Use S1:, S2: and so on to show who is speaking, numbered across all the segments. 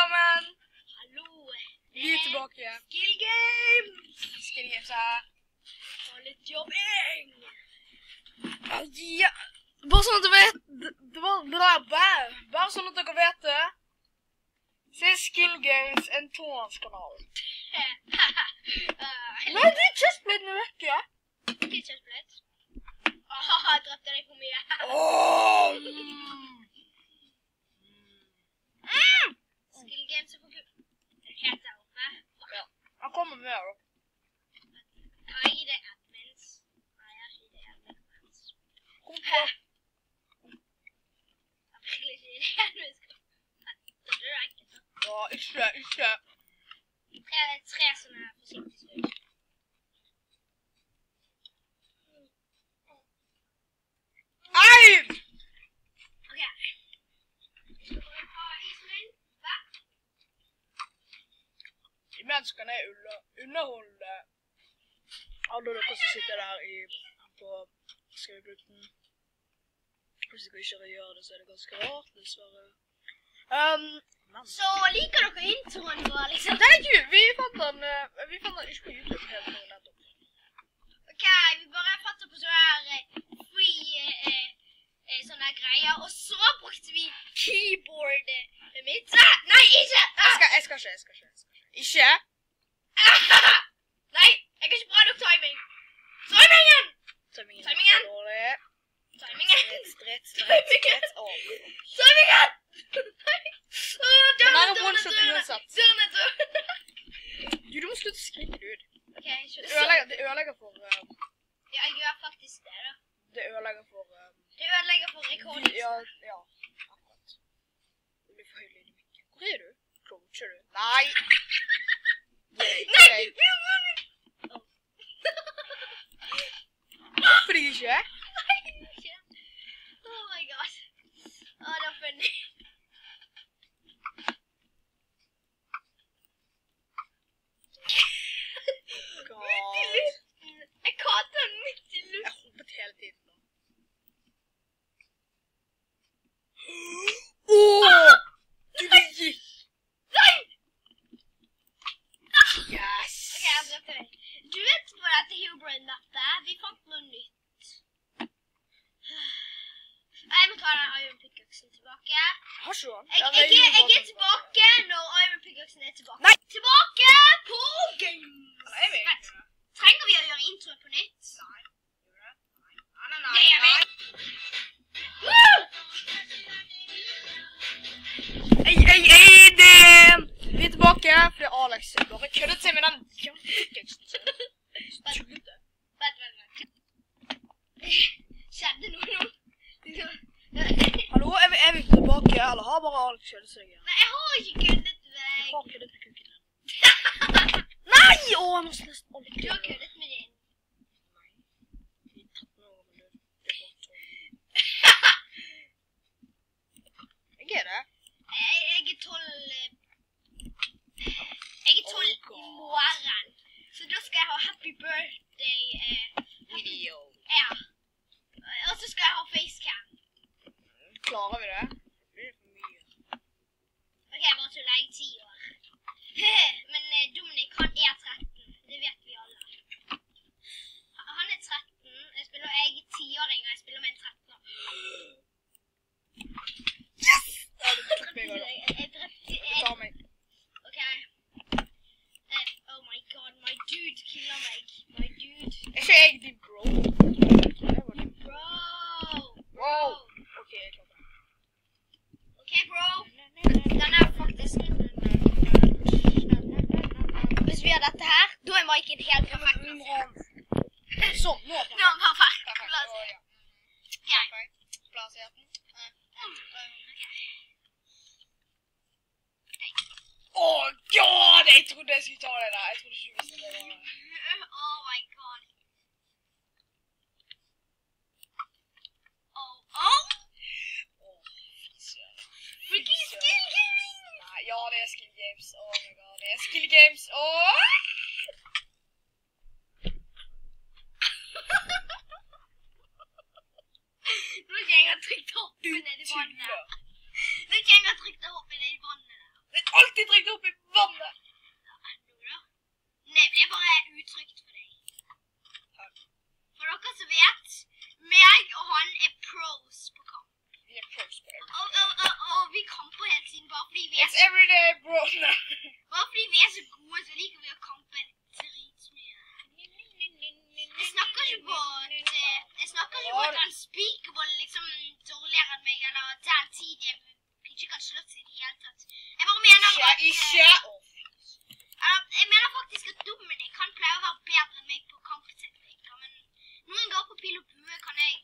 S1: sammen!
S2: Hallo!
S1: Vi er tilbake.
S2: Skill Games!
S1: Skill Games her.
S2: Og litt jobbing!
S1: Ja, bare sånn at du vet, bare sånn at dere vet det. Se Skill Games, en toårskanal. Nei, det er chestplate med vekke.
S2: Ikke chestplate. Jeg drepte deg for mye. Skill Games er for kult. Det heter jeg oppe.
S1: Ja, han kommer med da.
S2: Kan jeg gi deg admins? Nei, jeg gir deg admins.
S1: Kom på.
S2: Jeg vil ikke gi deg admins. Det blir enkelt da.
S1: Ja, ikke.
S2: Det er tre sånne forsiktighetsord.
S1: Ei!
S2: Ok. Skal vi ta isen min? Hva?
S1: Imens kan jeg underholde alle dere som sitter der på skrivebrukten. Hvis dere ikke gjør det, så er det ganske rart, dessverre.
S2: Så liker dere introen vår, liksom?
S1: Thank you! Vi fant den ikke på YouTube helt nå nettopp.
S2: Ok, vi bare fattet på sånne free sånne greier, og så brukte vi keyboardet mitt. Nei, ikke!
S1: Jeg skal ikke. Ikke?
S2: Nei, jeg har ikke bra nok timing. Timingen!
S1: Timingen!
S2: Timingen!
S1: Den er one-shot uansett. Du må slutte å skrike, dude.
S2: Ok,
S1: Det ødelegger for...
S2: Ja, jeg gjør faktisk det da.
S1: Det ødelegger for...
S2: Det ødelegger for rekorden.
S1: Ja, akkurat. Det blir for høy lyd i mikken. Hvor er du? Croucher du? Nei!
S2: Nei!
S1: Fordi ikke?
S2: Oh my god. Det var funny. Jeg kater den midt i luften.
S1: Jeg hoppet hele tiden da. Du gikk!
S2: Nei!
S1: Yes!
S2: Ok, jeg drepte deg. Du vet på dette Herobrine-mappet, vi fant noe nytt. Jeg må ta den Iron Pickaxen tilbake.
S1: Har ikke du den?
S2: Jeg er tilbake når Iron Pickaxen er tilbake.
S1: Nei!
S2: Tilbake på games! Fett. Trenger vi å gjøre intro på nytt?
S1: Nei.
S2: Det gjør vi!
S1: Vi er tilbake, fordi Alex bare køddet seg med den pickaxen sin.
S2: Vent. Skjedde noe nå?
S1: Hallo, er vi tilbake, eller har bare Alex køddet seg igjen?
S2: Nei, jeg har ikke køddet
S1: Jeg
S2: meg.
S1: har køddet med kukken. Nei! Jeg må nesten aldri
S2: Du har
S1: kødde.
S2: køddet med din.
S1: Nei. Vi er 13 år gammel, du. Det er bare 12. Jeg er det.
S2: Jeg er 12 i morgen. Så da skal jeg ha happy birthday
S1: Video.
S2: Ja. Og så skal jeg ha facecam.
S1: Klarer vi det? Det blir for mye.
S2: Ok, jeg bare tuller, jeg er 10 år. Men Dominik, han er 13. Det vet vi alle. Han er 13. Jeg er 10-åring, og jeg spiller med en 13-år.
S1: Yes! Ja, du tok meg også.
S2: Jeg drepte...
S1: Du tar meg.
S2: Ok. Oh my god, my dude killer meg. My dude.
S1: Er ikke jeg din bro? Jeg var din
S2: Bro.
S1: Wow. Ok, jeg klarte det.
S2: Ok, bro. Den er faktisk... Hvis vi har dette her, da er Maiken helt perfekt.
S1: Sånn, nå er
S2: Nå er han perfekt.
S1: perfekt.
S2: La oss se.
S1: Ja. Perfekt. Plassert den. Åh, god! Jeg trodde jeg skulle ta det der. Jeg trodde ikke du visste det var det.
S2: Oh my god. Oh. Freaking skill gaming!
S1: Nei, ja, det er skill games. Oh my god, det er skill games. Åh!
S2: Nå har jeg trykt hoppet ned i vannet. Nå har jeg trykt hoppet ned i vannet.
S1: Det er alltid alltid trykt opp i vannet.
S2: Nå da. Det ble bare utrygt for deg. For dere som vet, meg og han er pros på kamp.
S1: Vi er pros på det.
S2: Og vi kamper helt siden bare fordi vi er
S1: It's everyday, bro.
S2: bare fordi vi er så gode, så liker vi å kampe dritmye. Jeg snakker ikke på at han Speakable liksom dårligere enn meg, eller at den tiden jeg ikke kan slåss i det hele tatt. Jeg bare mener jeg mener faktisk at Dominic kan pleie å være bedre enn meg på kampteknikker, men noen ganger på pil og bue kan jeg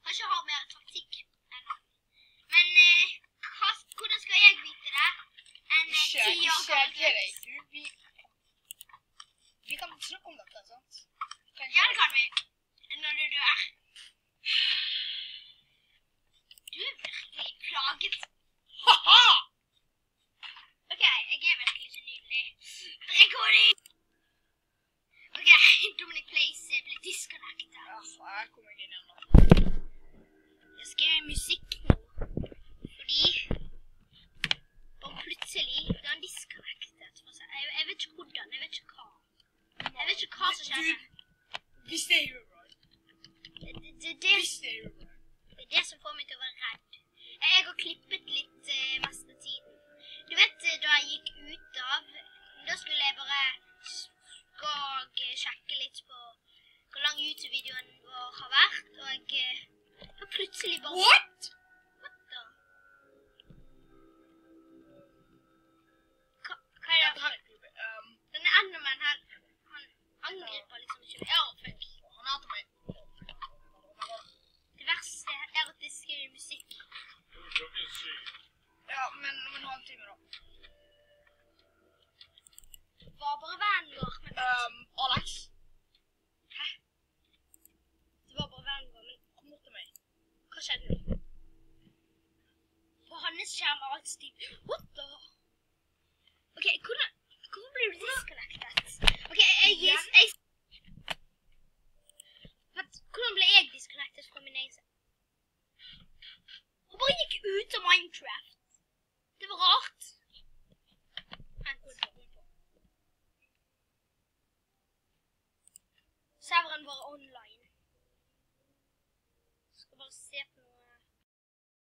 S2: kanskje ha mer taktikk enn han. Men hvordan skal jeg vite det? En 10 år gammel gutt?
S1: Vi kan snakke om dette, sant?
S2: Ja, det kan vi. Når du dør. Du er virkelig plaget.
S1: Haha!
S2: Ok, jeg er virkelig så nydelig. Recording! Ok, Dominic Place ble disconnectet.
S1: Ja, her kommer jeg inn igjen nå.
S2: Jeg skal gjøre musikk nå. Fordi bare plutselig ble han disconnectet. Jeg vet ikke hvordan, jeg vet ikke hva. Jeg vet ikke hva som skjedde.
S1: Vi stay here, right?
S2: Det er det som får meg til å være redd. Jeg har klippet litt mest av tiden. Du vet, da jeg gikk ut av, da skulle jeg bare sjekke litt på hvor lang YouTube-videoen vår har vært, og plutselig bare...
S1: What?